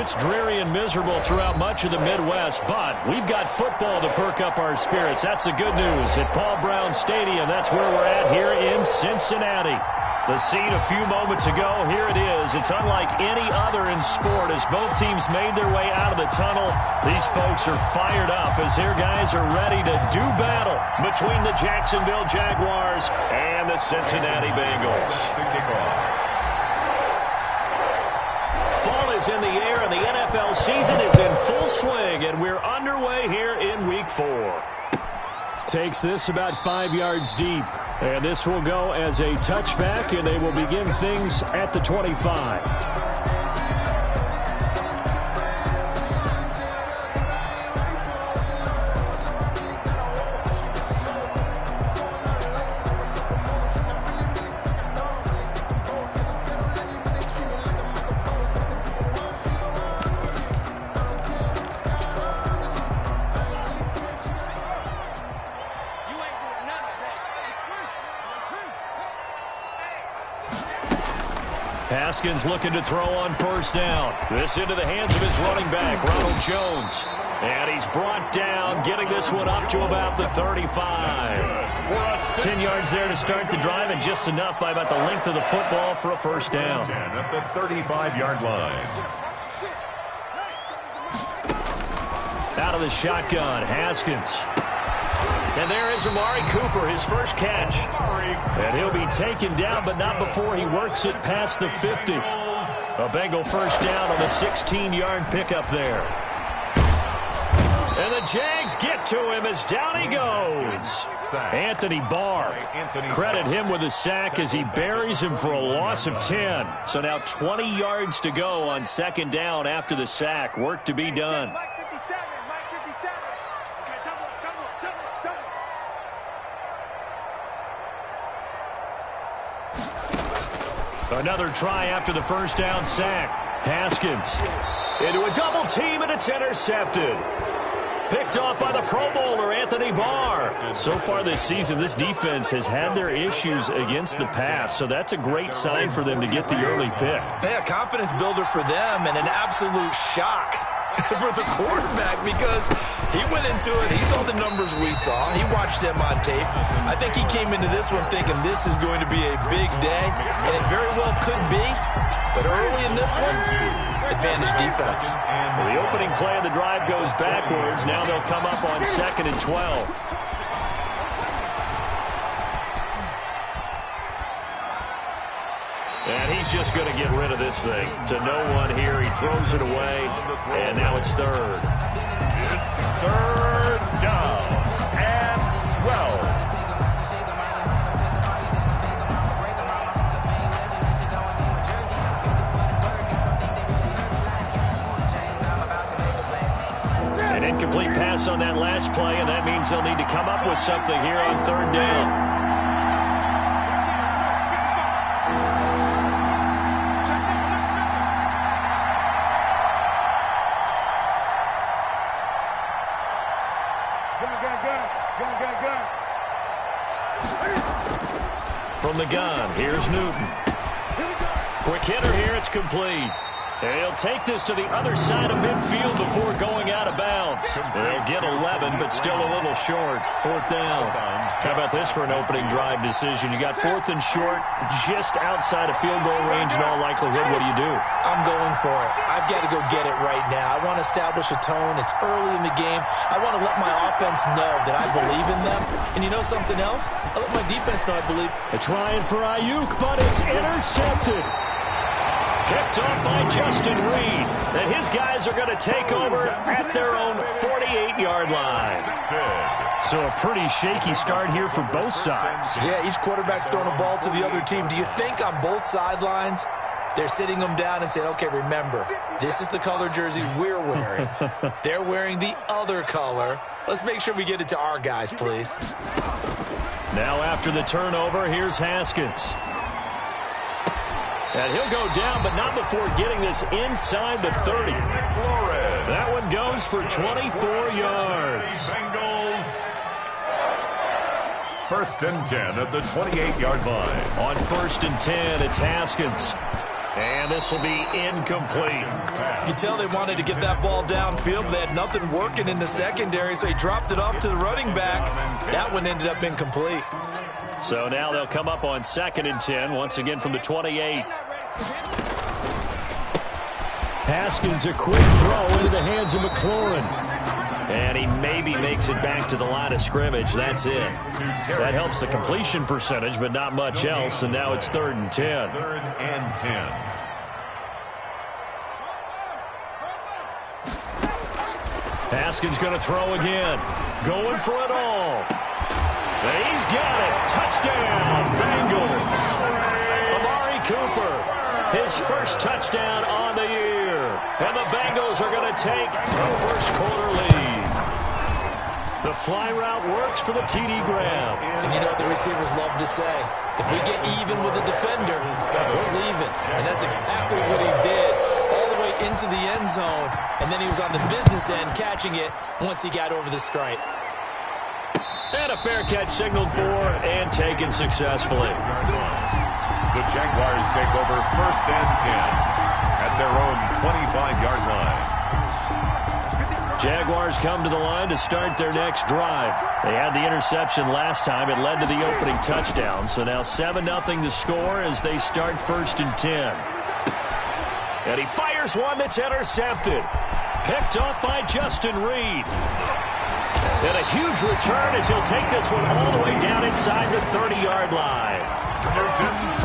It's dreary and miserable throughout much of the Midwest, but we've got football to perk up our spirits. That's the good news. At Paul Brown Stadium, that's where we're at here in Cincinnati. The scene a few moments ago, here it is. It's unlike any other in sport as both teams made their way out of the tunnel. These folks are fired up as their guys are ready to do battle between the Jacksonville Jaguars and the Cincinnati Bengals. Fall is in the air and the NFL season is in full swing, and we're underway here in Week 4. Takes this about 5 yards deep, and this will go as a touchback, and they will begin things at the 25. Haskins looking to throw on first down. This into the hands of his running back, Ronald Jones. And he's brought down, getting this one up to about the 35. 10 yards there to start the drive, and just enough by about the length of the football for a first down. At the 35-yard line. Out of the shotgun, Haskins. And there is Amari Cooper, his first catch. And he'll be taken down, but not before he works it past the 50. A Bengal first down on the 16-yard pickup there. And the Jags get to him as down he goes. Anthony Barr. Credit him with a sack as he buries him for a loss of 10. So now 20 yards to go on second down after the sack. Work to be done. Another try after the first down sack. Haskins into a double team, and it's intercepted. Picked off by the Pro Bowler, Anthony Barr. So far this season, this defense has had their issues against the pass, so that's a great sign for them to get the early pick. Yeah, confidence builder for them and an absolute shock for the quarterback because he went into it. He saw the numbers we saw. He watched them on tape. I think he came into this one thinking this is going to be a big day, and it very well could be. But early in this one, advantage defense. Well, the opening play of the drive goes backwards. Now they'll come up on 2nd and 12. And he's just going to get rid of this thing. To no one here. He throws it away. And now it's third. It's third down and 12. An incomplete pass on that last play, and that means they'll need to come up with something here on third down. From the gun, here's Newton. Quick hitter here, it's complete. And he'll take this to the other side of midfield before going out of bounds. They'll get 11, but still a little short. Fourth down. How about this for an opening drive decision? You got 4th and short, just outside of field goal range in all likelihood. What do? I'm going for it. I've got to go get it right now. I want to establish a tone. It's early in the game. I want to let my offense know that I believe in them. And you know something else? I let my defense know I believe. A trying for Ayuk, but it's intercepted. Picked off by Justin Reed. And his guys are going to take over at their own 48-yard line. So a pretty shaky start here for both sides. Yeah, each quarterback's throwing a ball to the other team. Do you think on both sidelines they're sitting them down and saying, okay, remember, this is the color jersey we're wearing. They're wearing the other color. Let's make sure we get it to our guys, please. Now after the turnover, here's Haskins. And he'll go down, but not before getting this inside the 30. That one goes for 24 yards. Bengals. 1st and 10 at the 28-yard line. On 1st and 10, it's Haskins. And this will be incomplete. You can tell they wanted to get that ball downfield, but they had nothing working in the secondary, so he dropped it off to the running back. That one ended up incomplete. So now they'll come up on 2nd and 10, once again from the 28. Haskins, a quick throw into the hands of McLaurin. And he maybe makes it back to the line of scrimmage. That's it. That helps the completion percentage, but not much else. And now it's 3rd and 10. 3rd and 10. Haskins going to throw again. Going for it all. He's got it. Touchdown, Bengals. Amari Cooper, his first touchdown on the year. And the Bengals are going to take a first-quarter lead. The fly route works for the TD grab. And you know what the receivers love to say? If we get even with a defender, we're leaving. And that's exactly what he did, all the way into the end zone. And then he was on the business end catching it once he got over the stripe. And a fair catch signaled for and taken successfully. The Jaguars take over 1st and 10 at their own 25-yard line. Jaguars come to the line to start their next drive. They had the interception last time. It led to the opening touchdown. So now 7-0 to score as they start 1st and 10. And he fires one that's intercepted. Picked off by Justin Reed. And a huge return as he'll take this one all the way down inside the 30-yard line.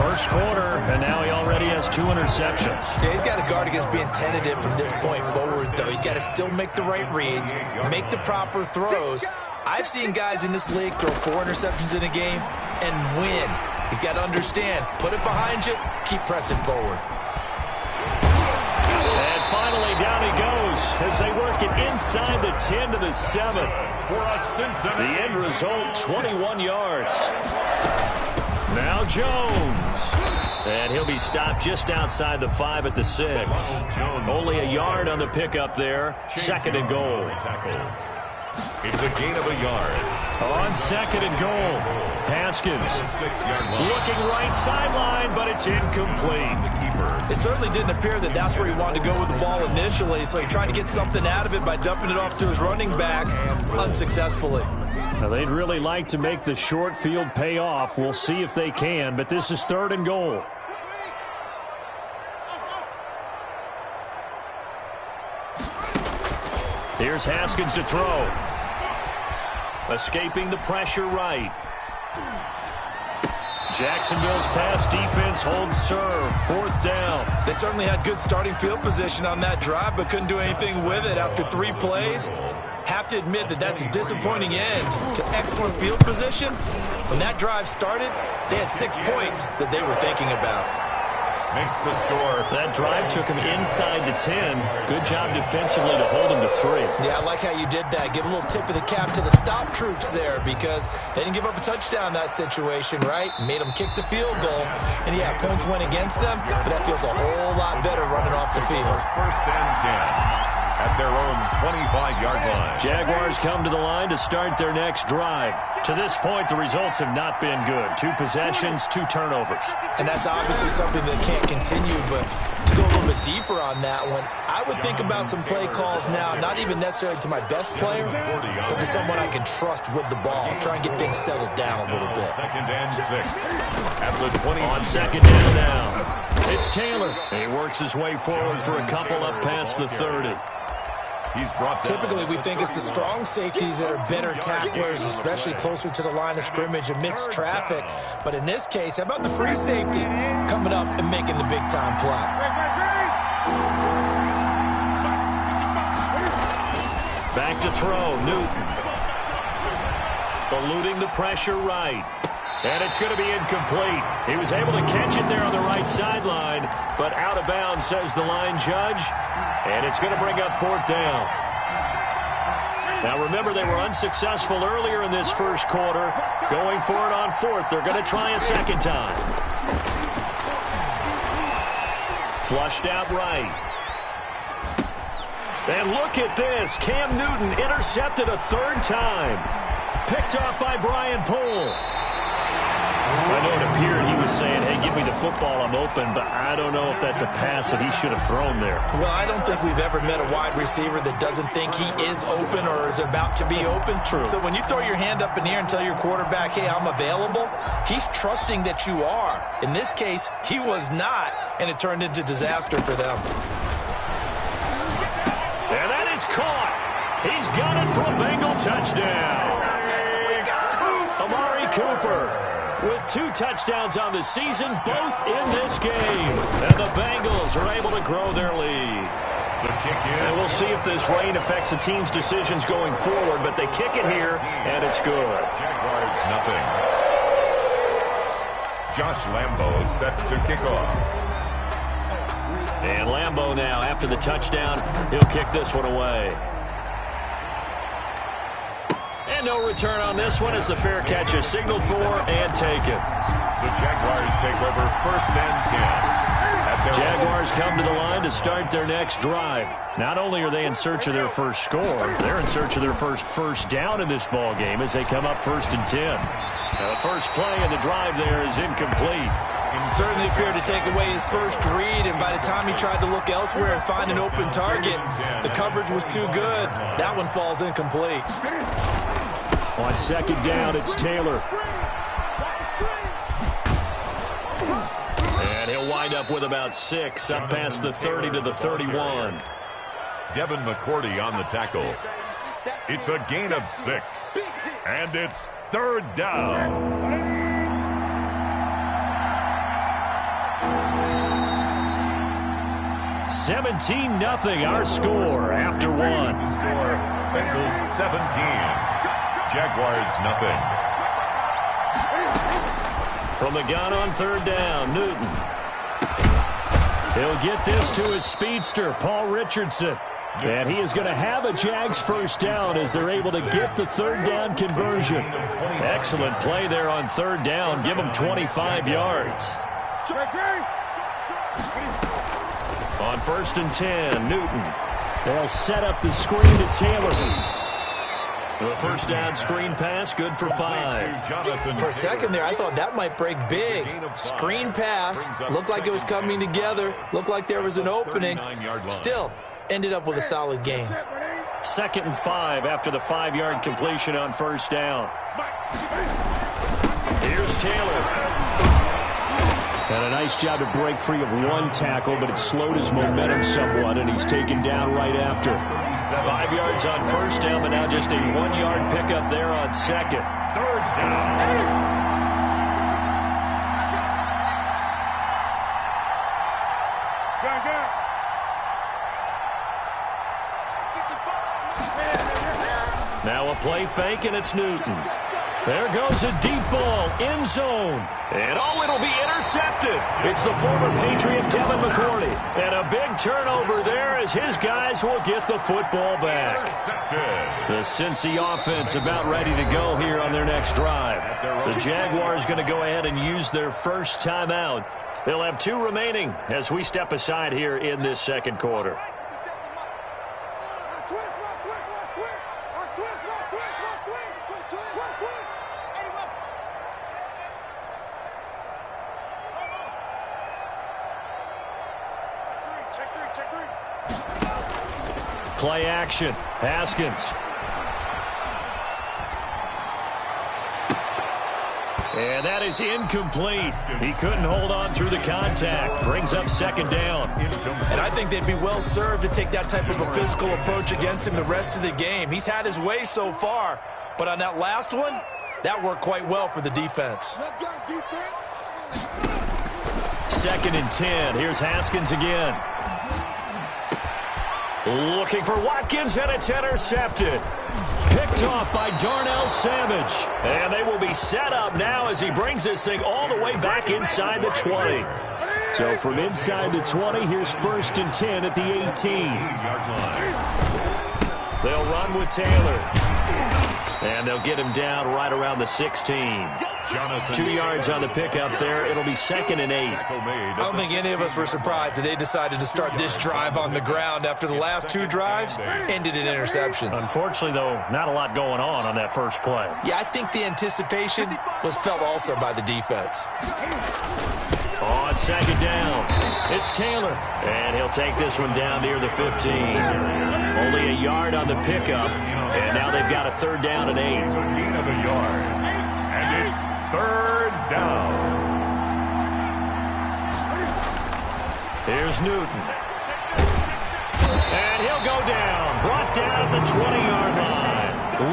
First quarter, and now he already has 2 interceptions. Yeah, he's got to guard against being tentative from this point forward, though. He's got to still make the right reads, make the proper throws. I've seen guys in this league throw 4 interceptions in a game and win. He's got to understand, put it behind you, keep pressing forward. And finally, down he goes as they work it inside the 10 to the 7. The end result, 21 yards. Now Jones. And he'll be stopped just outside the 5 at the 6. Only a yard on the pickup there. 2nd and goal. It's a gain of a yard. On 2nd and goal. Haskins looking right sideline, but it's incomplete. It certainly didn't appear that that's where he wanted to go with the ball initially, so he tried to get something out of it by dumping it off to his running back unsuccessfully. Now, they'd really like to make the short field pay off. We'll see if they can, but this is 3rd and goal. Here's Haskins to throw. Escaping the pressure right. Jacksonville's pass defense holds serve. 4th down. They certainly had good starting field position on that drive, but couldn't do anything with it after 3 plays. Have to admit that that's a disappointing end to excellent field position. When that drive started, they had 6 points that they were thinking about. Makes the score. That drive took him inside the 10. Good job defensively to hold him to 3. Yeah, I like how you did that. Give a little tip of the cap to the stop troops there because they didn't give up a touchdown in that situation, right? Made them kick the field goal. And, yeah, points went against them, but that feels a whole lot better running off the field. 1st and 10 at their own 25-yard line. Jaguars come to the line to start their next drive. To this point, the results have not been good. 2 possessions, 2 turnovers. And that's obviously something that can't continue, but to go a little bit deeper on that one, I would think about some play calls now, not even necessarily to my best player, but to someone I can trust with the ball. Try and get things settled down a little bit. 2nd and 6 at the 20. On 2nd down now, it's Taylor. He works his way forward for a couple up past the 30. He's brought down. Typically, we think it's the strong safeties that are better tacklers, especially closer to the line of scrimmage amidst traffic. But in this case, how about the free safety coming up and making the big-time play? Back to throw, Newton. Eluding the pressure right. And it's going to be incomplete. He was able to catch it there on the right sideline, but out of bounds, says the line judge. And it's going to bring up 4th down. Now, remember, they were unsuccessful earlier in this first quarter. Going for it on 4th. They're going to try a second time. Flushed out right. And look at this. Cam Newton intercepted a 3rd time. Picked off by Brian Poole. I know it appeared he was saying, hey, give me the football, I'm open, but I don't know if that's a pass that he should have thrown there. Well, I don't think we've ever met a wide receiver that doesn't think he is open or is about to be open. True. So when you throw your hand up in the air and tell your quarterback, hey, I'm available, he's trusting that you are. In this case, he was not, and it turned into disaster for them. And that is caught. He's got it for a Bengal touchdown. Amari Cooper with 2 touchdowns on the season, both in this game. And the Bengals are able to grow their lead. The kick is. And we'll see if this rain affects the team's decisions going forward, but they kick it here, and it's good. Jaguars nothing. Josh Lambo set to kick off. And Lambo now, after the touchdown, he'll kick this one away. And no return on this one as the fair catch is signaled for and taken. The Jaguars take over 1st and 10. Jaguars come to the line to start their next drive. Not only are they in search of their first score, they're in search of their first down in this ball game as they come up 1st and 10. Now the first play in the drive there is incomplete. He certainly appeared to take away his first read, and by the time he tried to look elsewhere and find an open target, the coverage was too good. That one falls incomplete. On 2nd down, it's Taylor. And he'll wind up with about 6, up past the 30 to the 31. Devin McCourty on the tackle. It's a gain of 6, and it's 3rd down. 17-0 our score after 1. Score, Bengals 17. Jaguars nothing. From the gun on 3rd down, Newton. He'll get this to his speedster, Paul Richardson. And he is going to have a Jags first down as they're able to get the 3rd down conversion. Excellent play there on 3rd down. Give them 25 yards. On 1st and 10, Newton. They'll set up the screen to Taylor. The first down screen pass, good for 5. For a second there, I thought that might break big. Screen pass, looked like it was coming together, looked like there was an opening. Still, ended up with a solid gain. 2nd and 5 after the 5-yard completion on 1st down. Here's Taylor. And a nice job to break free of 1 tackle, but it slowed his momentum somewhat, and he's taken down right after. 5 yards on 1st down, but now just a 1-yard pickup there on 2nd. 3rd down. Now a play fake, and it's Newton. There goes a deep ball, end zone. And oh, it'll be intercepted. It's the former Patriot, Devin McCourty. And a big turnover there as his guys will get the football back. The Cincy offense about ready to go here on their next drive. The Jaguars going to go ahead and use their first timeout. They'll have 2 remaining as we step aside here in this 2nd quarter. Play action. Haskins. And that is incomplete. He couldn't hold on through the contact. Brings up 2nd down. And I think they'd be well served to take that type of a physical approach against him the rest of the game. He's had his way so far, but on that last one, that worked quite well for the defense. Let's go, defense. 2nd and 10. Here's Haskins again. Looking for Watkins, and it's intercepted. Picked off by Darnell Savage. And they will be set up now as he brings this thing all the way back inside the 20. So from inside the 20, here's 1st and 10 at the 18. They'll run with Taylor. And And they'll get him down right around the 16. 2 yards on the pickup there. It'll be 2nd and 8. I don't think any of us were surprised that they decided to start this drive on the ground after the last 2 drives ended in interceptions. Unfortunately, though, not a lot going on that first play. Yeah, I think the anticipation was felt also by the defense. On 2nd down, it's Taylor. And he'll take this one down near the 15. Only a yard on the pickup. And now they've got a 3rd down and 8. It's a gain of a yard. And it's 3rd down. Here's Newton. And he'll go down. Brought down at the 20-yard line.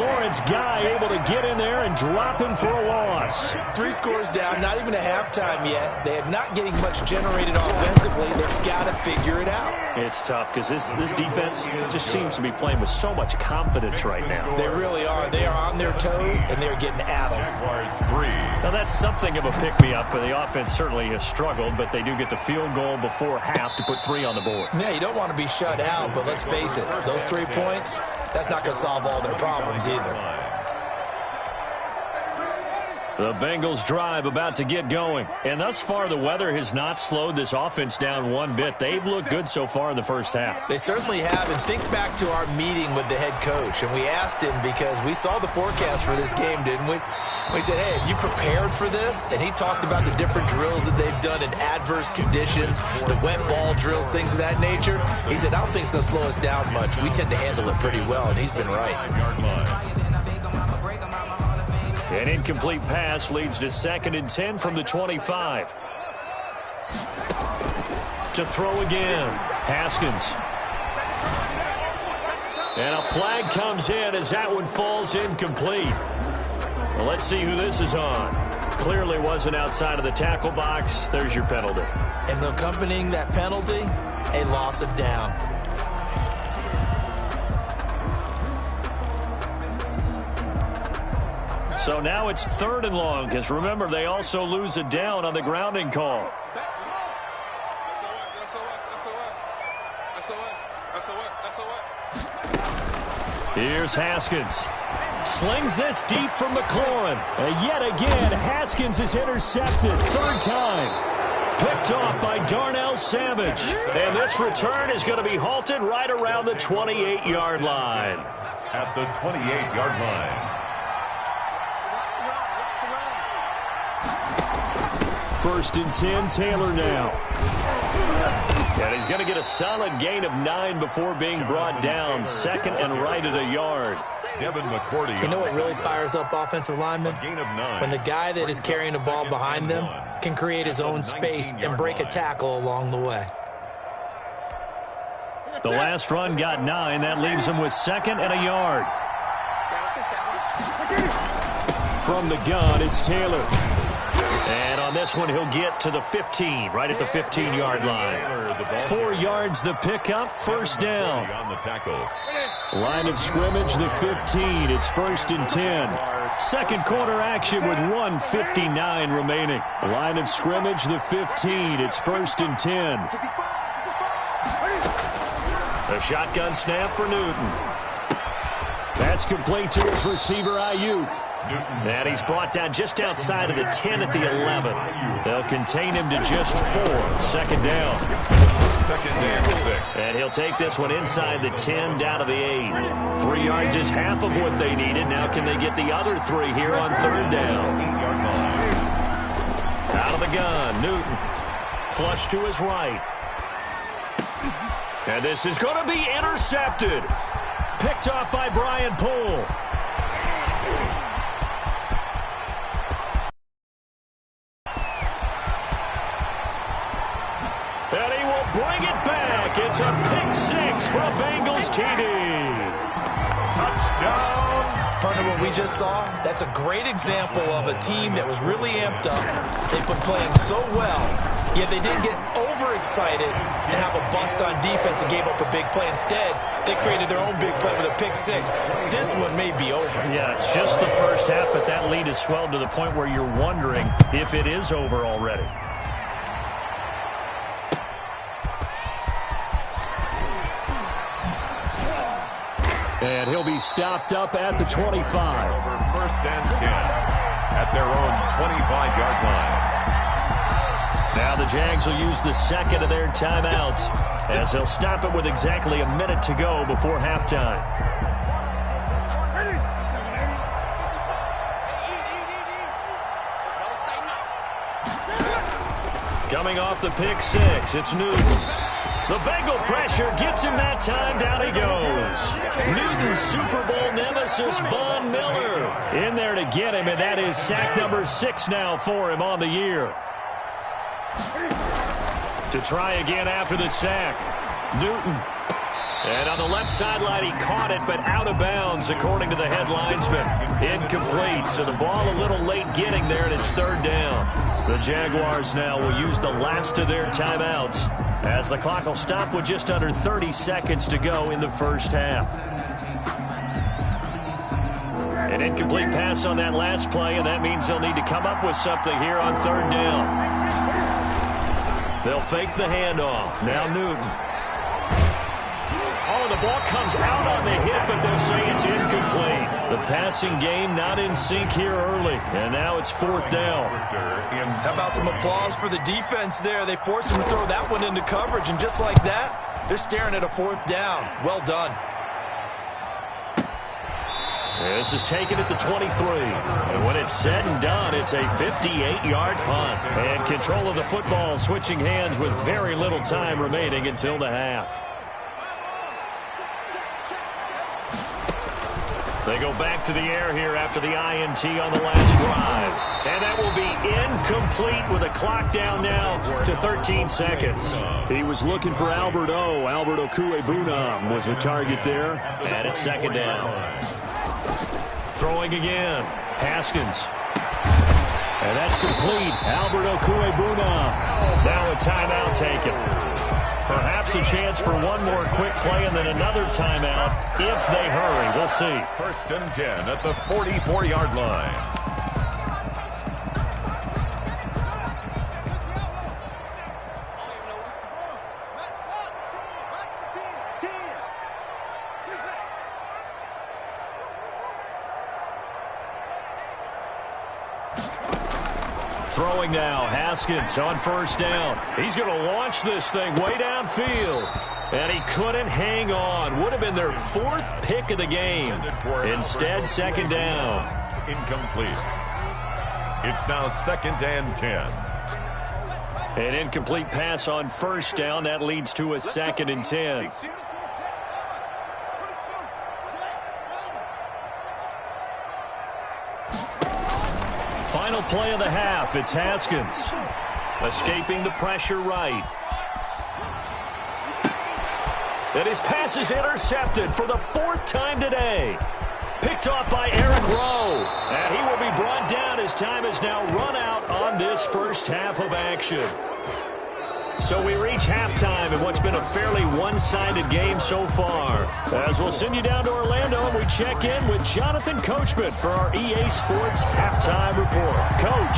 Lawrence Guy able to get in there and drop him for a loss. 3 scores down, not even a halftime yet. They are not getting much generated offensively. They've got to figure it out. It's tough because this defense just seems to be playing with so much confidence right now. They really are. They are on their toes, and they're getting at them. Now, that's something of a pick-me-up, but the offense certainly has struggled, but they do get the field goal before half to put 3 on the board. Yeah, you don't want to be shut out, but let's face it, those 3 points, that's not going to solve all their problems either. The Bengals drive about to get going. And thus far, the weather has not slowed this offense down one bit. They've looked good so far in the first half. They certainly have. And think back to our meeting with the head coach. And we asked him because we saw the forecast for this game, didn't we? We said, hey, have you prepared for this? And he talked about the different drills that they've done in adverse conditions, the wet ball drills, things of that nature. He said, I don't think it's going to slow us down much. We tend to handle it pretty well, and he's been right. An incomplete pass leads to 2nd and 10 from the 25. To throw again, Haskins. And a flag comes in as that one falls incomplete. Well, let's see who this is on. Clearly wasn't outside of the tackle box. There's your penalty. And accompanying that penalty, a loss of down. So now it's 3rd and long, because remember, they also lose a down on the grounding call. Here's Haskins. Slings this deep from McLaurin. And yet again, Haskins is intercepted. 3rd time. Picked off by Darnell Savage. And this return is going to be halted right around the 28-yard line. At the 28-yard line. 1st and 10, Taylor now. And he's going to get a solid gain of 9 before being brought down. 2nd and right at a yard. You know what really fires up offensive linemen? When the guy that is carrying the ball behind them can create his own space and break a tackle along the way. The last run got 9. That leaves him with 2nd and a yard. From the gun, it's Taylor. And on this one, he'll get to the 15, right at the 15-yard line. 4 yards the pickup, 1st down. Line of scrimmage, the 15. It's 1st and 10. Second quarter action with 1:59 remaining. Line of scrimmage, the 15. It's 1st and 10. A shotgun snap for Newton. That's complete to his receiver, Ayuk. And he's brought down just outside of the 10 at the 11. They'll contain him to just 4. 2nd down. 2nd and 6. And he'll take this one inside the 10 down to the 8. 3 yards is half of what they needed. Now can they get the other 3 here on 3rd down? Out of the gun, Newton. Flush to his right. And this is going to be intercepted. Picked off by Brian Poole. And he will bring it back. It's a pick 6 for a Bengals TD. Touchdown. Partner, what we just saw, that's a great example of a team that was really amped up. They've been playing so well, yet they didn't get overexcited and have a bust on defense and gave up a big play. Instead, they created their own big play with a pick 6. This one may be over. Yeah, it's just the first half, but that lead has swelled to the point where you're wondering if it is over already. And he'll be stopped up at the 25. Over 1st and 10 at their own 25-yard line. Now the Jags will use the second of their timeouts as they'll stop it with exactly a minute to go before halftime. Coming off the pick six, it's Newton. The Bengal pressure gets him that time. Down he goes. Newton's Super Bowl nemesis, Von Miller, in there to get him, and that is sack number 6 now for him on the year. To try again after the sack, Newton. And on the left sideline, he caught it, but out of bounds, according to the head linesman. Incomplete, so the ball a little late getting there, and it's 3rd down. The Jaguars now will use the last of their timeouts as the clock will stop with just under 30 seconds to go in the first half. An incomplete pass on that last play, and that means they'll need to come up with something here on 3rd down. They'll fake the handoff. Now Newton. Oh, the ball comes out on the hit, but they'll say it's incomplete. The passing game not in sync here early, and now it's 4th down. How about some applause for the defense there? They forced him to throw that one into coverage, and just like that, they're staring at a 4th down. Well done. This is taken at the 23. And when it's said and done, it's a 58-yard punt. And control of the football switching hands with very little time remaining until the half. They go back to the air here after the INT on the last drive. And that will be incomplete with a clock down now to 13 seconds. He was looking for Albert O. Albert Okuebunam was the target there. And it's 2nd down. Throwing again. Haskins. And that's complete. Albert Okuebunam. Now a timeout taken. Perhaps a chance for one more quick play and then another timeout if they hurry. We'll see. 1st and 10 at the 44-yard line. Throwing now, Haskins on 1st down. He's going to launch this thing way downfield. And he couldn't hang on. Would have been their 4th pick of the game. Instead, 2nd down. Incomplete. It's now 2nd and 10. An incomplete pass on 1st down. That leads to a 2nd and 10. Final play of the half. It's Haskins. Escaping the pressure right. And his pass is intercepted for the 4th time today. Picked off by Eric Rowe. And he will be brought down as time has now run out on this first half of action. So we reach halftime in what's been a fairly one-sided game so far. As we'll send you down to Orlando and we check in with Jonathan Coachman for our EA Sports Halftime Report. Coach.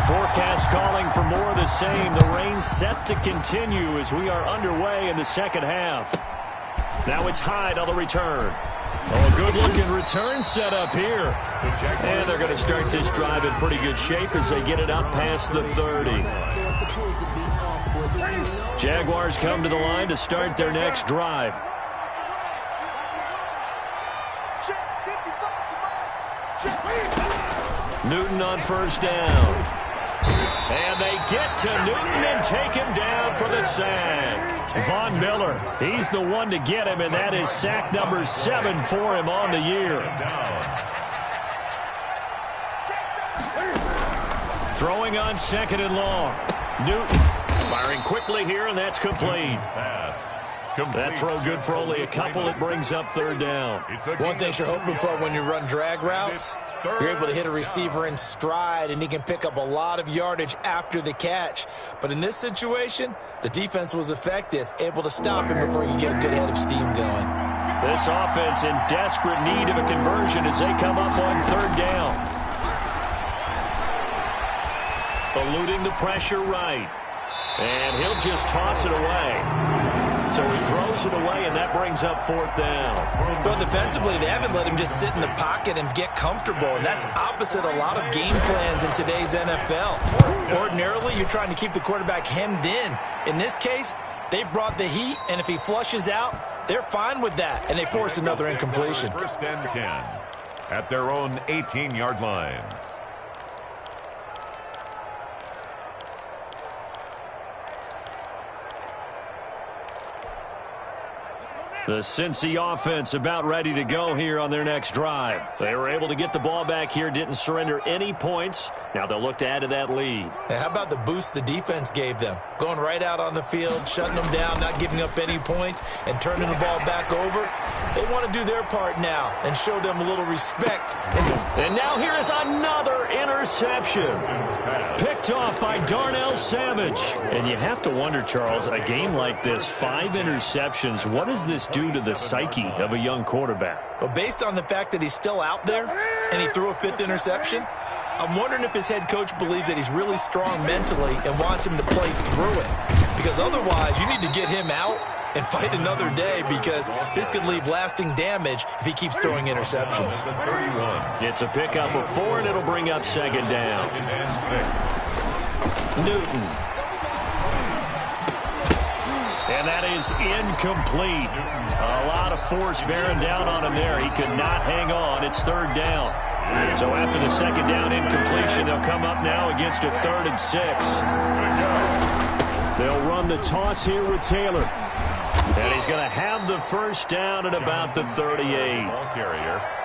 Forecast calling for more of the same. The rain set to continue as we are underway in the second half. Now it's Hyde on the return. Oh, good-looking return set up here. And they're going to start this drive in pretty good shape as they get it up past the 30. Jaguars come to the line to start their next drive. Newton on 1st down. And they get to Newton and take him down for the sack. Von Miller, he's the one to get him, and that is sack number 7 for him on the year. Throwing on 2nd and long. Newton firing quickly here, and that's complete. That throw good for only a couple. It brings up 3rd down. One thing you're hoping for when you run drag routes, you're able to hit a receiver in stride, and he can pick up a lot of yardage after the catch. But in this situation, the defense was effective, able to stop him before he could get a good head of steam going. This offense in desperate need of a conversion as they come up on 3rd down. Eluding the pressure right. And he'll just toss it away. So he throws it away, and that brings up 4th down. Well, defensively, they haven't let him just sit in the pocket and get comfortable, and that's opposite a lot of game plans in today's NFL. Ordinarily, you're trying to keep the quarterback hemmed in. In this case, they brought the heat, and if he flushes out, they're fine with that, and they force another incompletion. 1st and 10 at their own 18-yard line. The Cincy offense about ready to go here on their next drive. They were able to get the ball back here, didn't surrender any points. Now they'll look to add to that lead. Hey, how about the boost the defense gave them? Going right out on the field, shutting them down, not giving up any points, and turning the ball back over. They want to do their part now and show them a little respect. And now here is another interception. Picked off by Darnell Savage. And you have to wonder, Charles, a game like this, 5 interceptions, what does this do to the psyche of a young quarterback? Well, based on the fact that he's still out there and he threw a 5th interception, I'm wondering if his head coach believes that he's really strong mentally and wants him to play through it. Because otherwise, you need to get him out and fight another day, because this could leave lasting damage if he keeps throwing interceptions. It's a pickup of 4, and it'll bring up 2nd down. Newton. And that is incomplete. A lot of force bearing down on him there. He could not hang on. It's 3rd down. So after the 2nd down incompletion, they'll come up now against a 3rd and 6. They'll run the toss here with Taylor. And he's going to have the 1st down at about the 38.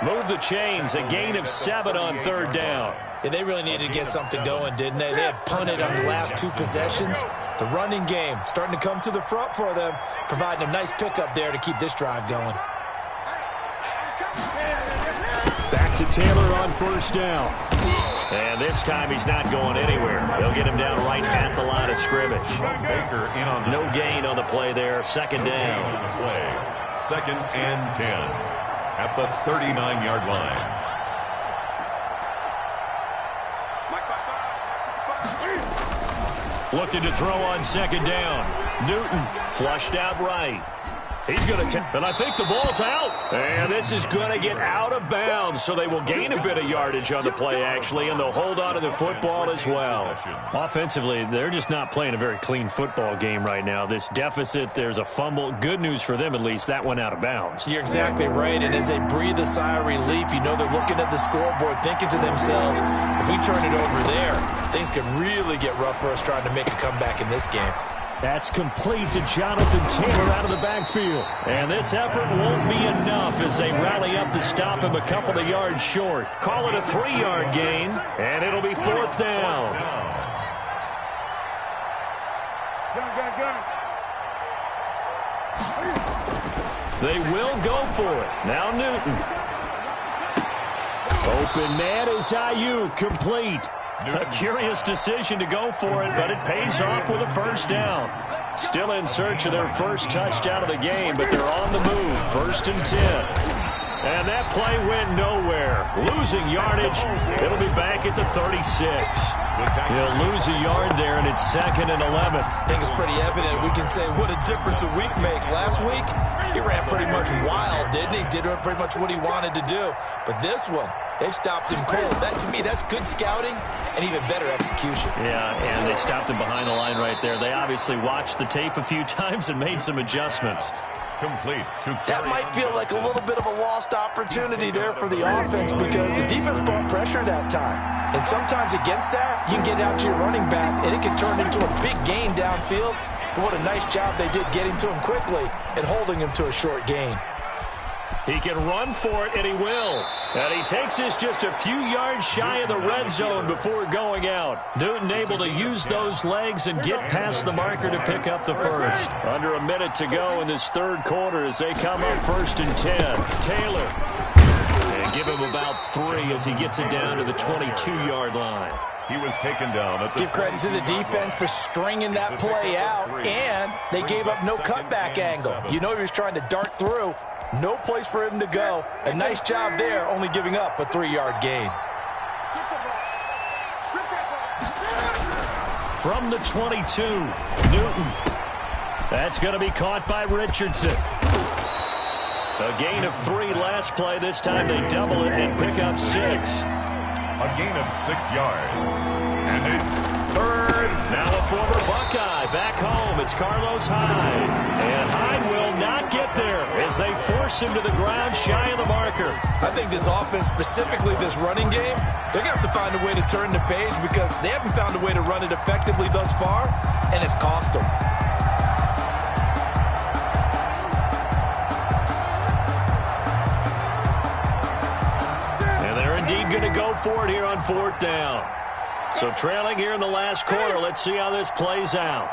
Move the chains, a gain of 7 on 3rd down. Yeah, they really needed to get something going, didn't they? They had punted on the last 2 possessions. The running game starting to come to the front for them, providing a nice pickup there to keep this drive going. Back to Taylor on 1st down. And this time he's not going anywhere. They'll get him down right at the line of scrimmage. Baker in on no gain on the play there. 2nd down. 2nd and 10 at the 39-yard line. Looking to throw on 2nd down. Newton flushed out right. He's going to and I think the ball's out. And this is going to get out of bounds, so they will gain a bit of yardage on the play, actually, and they'll hold on to the football as well. Offensively, they're just not playing a very clean football game right now. This deficit, there's a fumble. Good news for them, at least. That went out of bounds. You're exactly right, and as they breathe a sigh of relief, you know they're looking at the scoreboard, thinking to themselves, if we turn it over there, things could really get rough for us trying to make a comeback in this game. That's complete to Jonathan Taylor out of the backfield. And this effort won't be enough as they rally up to stop him a couple of yards short. Call it a 3-yard gain, and it'll be 4th down. They will go for it. Now Newton. Open man is Ayuk, complete. A curious decision to go for it, but it pays off with a 1st down. Still in search of their 1st touchdown of the game, but they're on the move. 1st and 10. And that play went nowhere. Losing yardage. It'll be back at the 36. He'll lose a yard there, and it's 2nd and 11. I think it's pretty evident. We can say what a difference a week makes. Last week, he ran pretty much wild, didn't he? Did pretty much what he wanted to do. But this one, they stopped him cold. That, to me, that's good scouting and even better execution. Yeah, and they stopped him behind the line right there. They obviously watched the tape a few times and made some adjustments. Complete. That might feel like a little bit of a lost opportunity there for the offense because the defense brought pressure that time. And sometimes against that, you can get out to your running back, and it can turn into a big gain downfield. But what a nice job they did getting to him quickly and holding him to a short gain. He can run for it, and he will. And he takes this just a few yards shy of the red zone before going out. Newton able to use those legs and get past the marker to pick up the 1st. Under a minute to go in this 3rd quarter as they come up 1st and 10. Taylor. And give him about 3 as he gets it down to the 22-yard line. He was taken down at the Give credit to the defense for stringing that play out, and they gave up no cutback angle. You know he was trying to dart through. No place for him to go. A nice job there, only giving up a 3-yard gain. From the 22, Newton. That's going to be caught by Richardson. A gain of 3 last play. This time they double it and pick up 6. A gain of 6 yards. And it's third. Now a former Buckeye back home. It's Carlos Hyde. And Hyde will not get there as they force him to the ground shy of the marker. I think this offense, specifically this running game, they're going to have to find a way to turn the page because they haven't found a way to run it effectively thus far, and it's cost them. And they're indeed going to go for it here on 4th down. So trailing here in the last quarter, let's see how this plays out.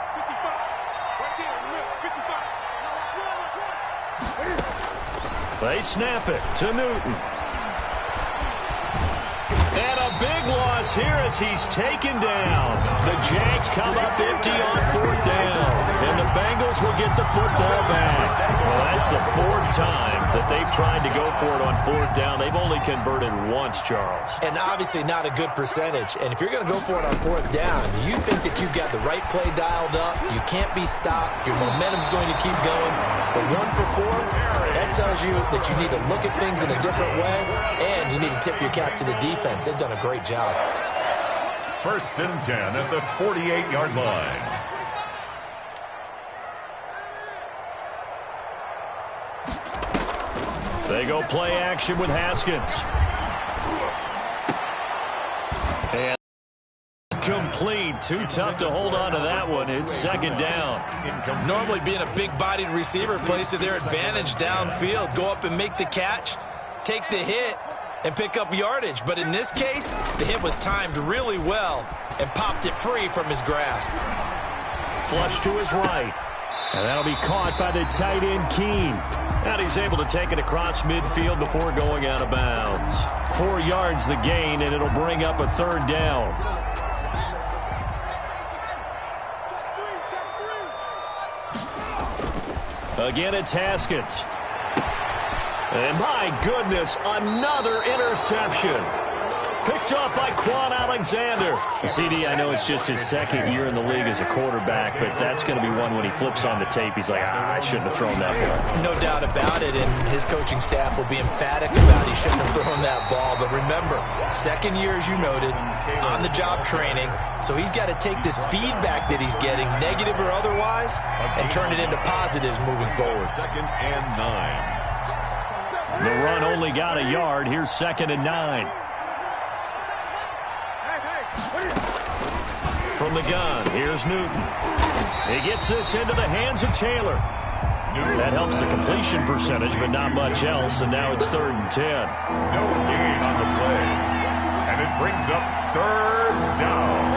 They snap it to Newton. And a big loss here as he's taken down. The Jags come up empty on 4th down. And the Bengals will get the football back. Well, that's the 4th time that they've tried to go for it on 4th down. They've only converted once, Charles. And obviously not a good percentage. And if you're going to go for it on 4th down, you think that you've got the right play dialed up. You can't be stopped. Your momentum's going to keep going. But 1 for 4, that tells you that you need to look at things in a different way, and you need to tip your cap to the defense. They've done a great job. 1st and 10 at the 48-yard line. They go play action with Haskins. And complete. Too tough to hold on to that one. It's 2nd down. Normally being a big-bodied receiver plays to their advantage downfield. Go up and make the catch, take the hit, and pick up yardage. But in this case, the hit was timed really well and popped it free from his grasp. Flush to his right. And that'll be caught by the tight end, Keene. And he's able to take it across midfield before going out of bounds. 4 yards the gain, and it'll bring up a 3rd down. Again, it's Haskins. And my goodness, another interception. Picked off by Quan Alexander. CD, I know it's just his 2nd year in the league as a quarterback, but that's going to be one when he flips on the tape. He's like, I shouldn't have thrown that ball. No doubt about it, and his coaching staff will be emphatic about he shouldn't have thrown that ball. But remember, 2nd year, as you noted, on-the-job training, so he's got to take this feedback that he's getting, negative or otherwise, and turn it into positives moving forward. 2nd and 9. The run only got a yard. Here's 2nd and 9. From the gun, here's Newton. He gets this into the hands of Taylor. That helps the completion percentage, but not much else, and now it's 3rd and 10. No gain on the play. And it brings up 3rd down.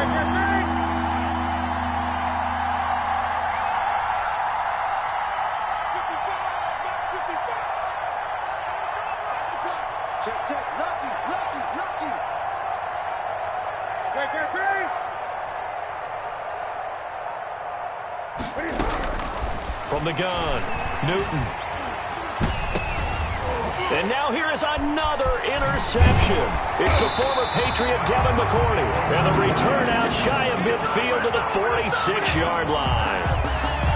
Check. Lucky. From the gun, Newton. And now here is another interception. It's the former Patriot Devin McCourty. And the return out shy of midfield to the 46-yard line.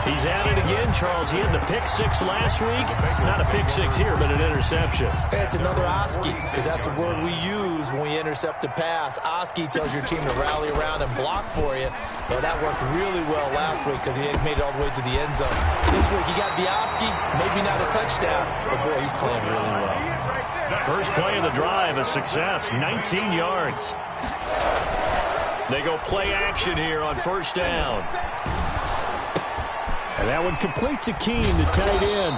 He's at it again, Charles. He had the pick 6 last week. Not a pick 6 here, but an interception. It's another Oski, because that's the word we use when we intercept a pass. Oski tells your team to rally around and block for you. Well, that worked really well last week because he had made it all the way to the end zone. This week, he got the Oski, maybe not a touchdown, but boy, he's playing really well. First play of the drive, a success, 19 yards. They go play action here on 1st down. And that one complete to Keene, the tight end.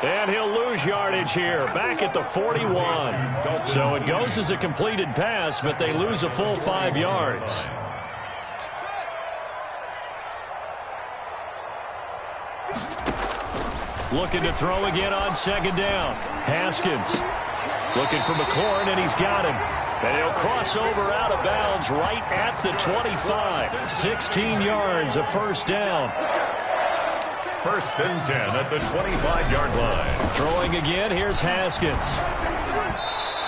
And he'll lose yardage here, back at the 41. So it goes as a completed pass, but they lose a full 5 yards. Looking to throw again on 2nd down. Haskins looking for McLaurin, and he's got him. And he'll cross over out of bounds right at the 25. 16 yards, a 1st down. 1st and 10 at the 25-yard line. Throwing again, here's Haskins.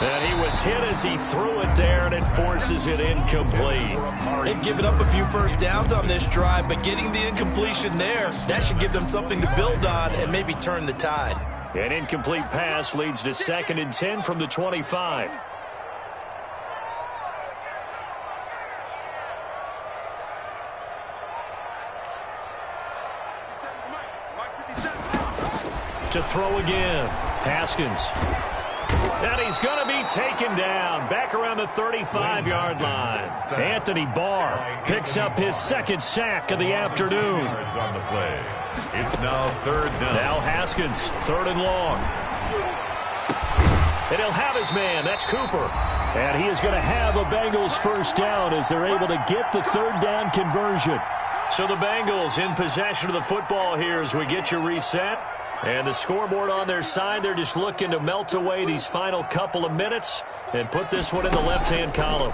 And he was hit as he threw it there, and it forces it incomplete. They've given up a few first downs on this drive, but getting the incompletion there, that should give them something to build on and maybe turn the tide. An incomplete pass leads to 2nd and 10 from the 25. To throw again, Haskins. And he's going to be taken down back around the 35-yard line. Anthony Barr picks up his 2nd sack of the afternoon. On the play. It's now 3rd down. Now Haskins, 3rd and long. And he'll have his man. That's Cooper. And he is going to have a Bengals first down as they're able to get the 3rd down conversion. So the Bengals in possession of the football here as we get you reset. And the scoreboard on their side, they're just looking to melt away these final couple of minutes and put this one in the left-hand column.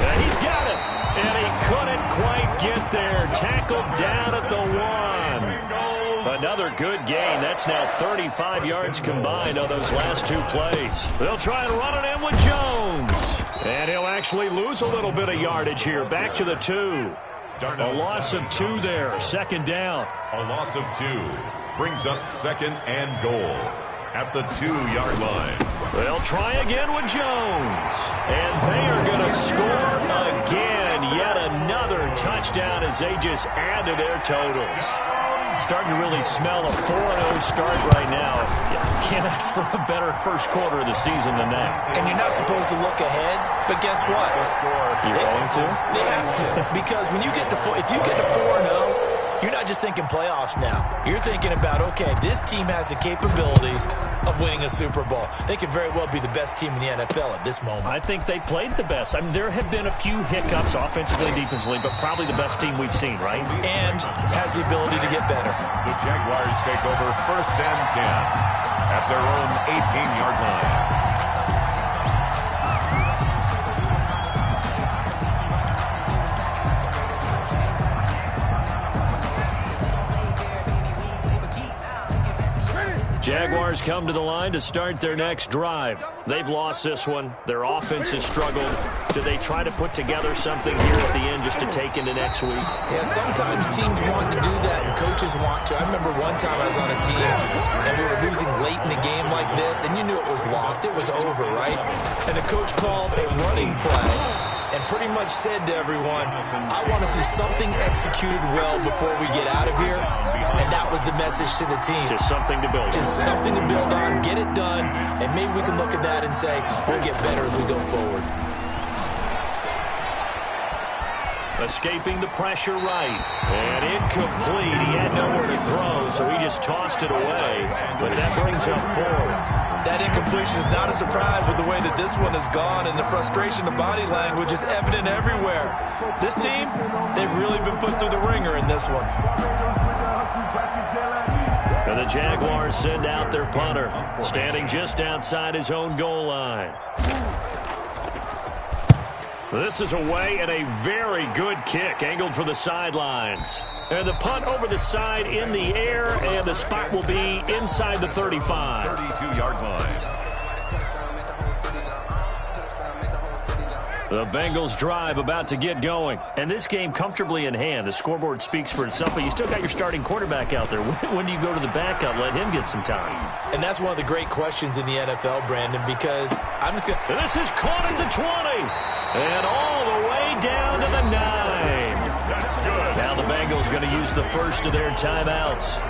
And he's got it. And he couldn't quite get there. Tackled down at the 1. Another good gain. That's now 35 yards combined on those last 2 plays. They'll try and run it in with Jones. And he'll actually lose a little bit of yardage here. Back to the 2. A loss of 2 there, 2nd down. A loss of 2 brings up 2nd and goal at the 2-yard line. They'll try again with Jones. And they are going to score again. Yet another touchdown as they just add to their totals. Starting to really smell a 4-0 start right now. Can't ask for a better first quarter of the season than that. And you're not supposed to look ahead, but guess what? You're going to? They have to. Because when you get to if you get to 4-0, you're not just thinking playoffs now. You're thinking about, okay, this team has the capabilities of winning a Super Bowl. They could very well be the best team in the NFL at this moment. I think they played the best. I mean, there have been a few hiccups offensively and defensively, but probably the best team we've seen, right? And has the ability to get better. The Jaguars take over 1st and 10 at their own 18-yard line. Jaguars come to the line to start their next drive. They've lost this one. Their offense has struggled. Do they try to put together something here at the end just to take into next week? Yeah, sometimes teams want to do that and coaches want to. I remember one time I was on a team and we were losing late in the game like this, and you knew it was lost. It was over, right? And the coach called a running play and pretty much said to everyone, I want to see something executed well before we get out of here. And that was the message to the team. Just something to build on. Just something to build on, get it done, and maybe we can look at that and say, we'll get better as we go forward. Escaping the pressure right. And incomplete. He had nowhere to throw, so he just tossed it away. But that brings up 4th. That incompletion is not a surprise with the way that this one has gone, and the frustration of body language is evident everywhere. This team, they've really been put through the ringer in this one. And the Jaguars send out their punter, standing just outside his own goal line. This is away and a very good kick, angled for the sidelines. And the punt over the side in the air, and the spot will be inside the 35. 32-yard line. The Bengals drive about to get going. And this game comfortably in hand. The scoreboard speaks for itself, but you still got your starting quarterback out there. When do you go to the backup, let him get some time? And that's one of the great questions in the NFL, Brandon, because I'm just going to... This is caught at the 20. And all the way down to the 9. That's good. Now the Bengals going to use the first of their timeouts.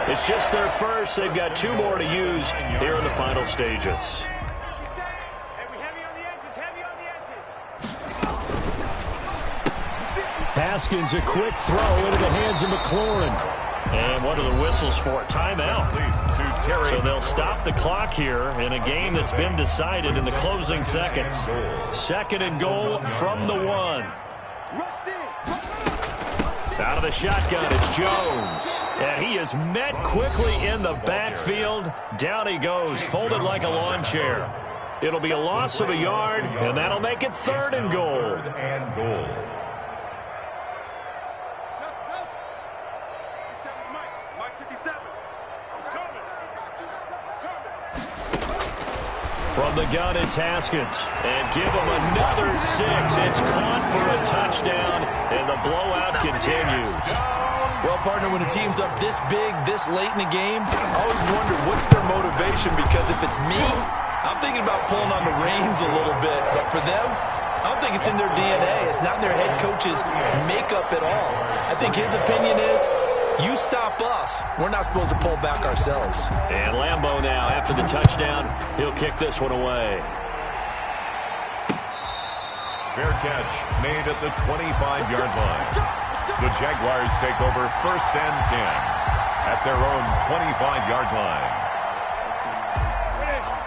It's just their first. They've got 2 more to use here in the final stages. Haskins, a quick throw into the hands of McLaurin. And what are the whistles for? Timeout. So they'll stop the clock here in a game that's been decided in the closing seconds. 2nd and goal from the 1. Out of the shotgun, it's Jones. And he is met quickly in the backfield. Down he goes, folded like a lawn chair. It'll be a loss of a yard, and that'll make it 3rd and goal. From the gun, it's Haskins. And give him another 6. It's caught for a touchdown, and the blowout continues. Well, partner, when a team's up this big, this late in the game, I always wonder what's their motivation, because if it's me, I'm thinking about pulling on the reins a little bit. But for them, I don't think it's in their DNA. It's not their head coach's makeup at all. I think his opinion is, you stop us, we're not supposed to pull back ourselves. And Lambeau now, after the touchdown, he'll kick this one away. Fair catch made at the 25-yard line. The Jaguars take over 1st and 10 at their own 25-yard line.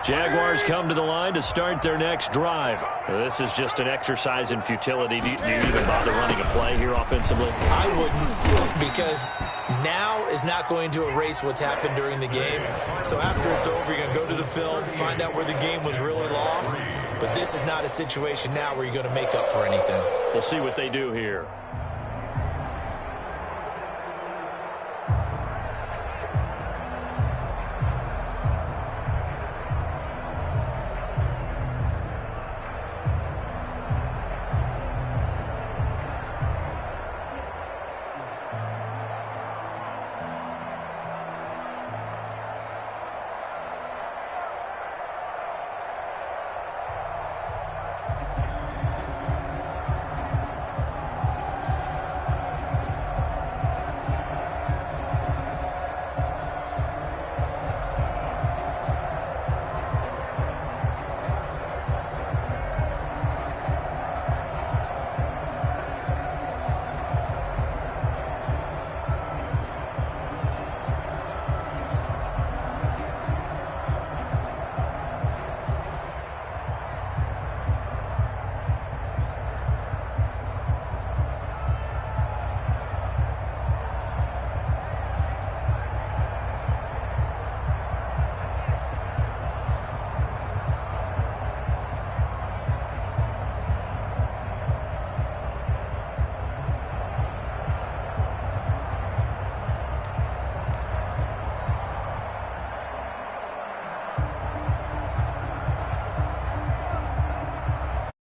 Jaguars come to the line to start their next drive. This is just an exercise in futility. Do you even bother running a play here offensively? I wouldn't, because now is not going to erase what's happened during the game. So after it's over, you're going to go to the film, find out where the game was really lost. But this is not a situation now where you're going to make up for anything. We'll see what they do here.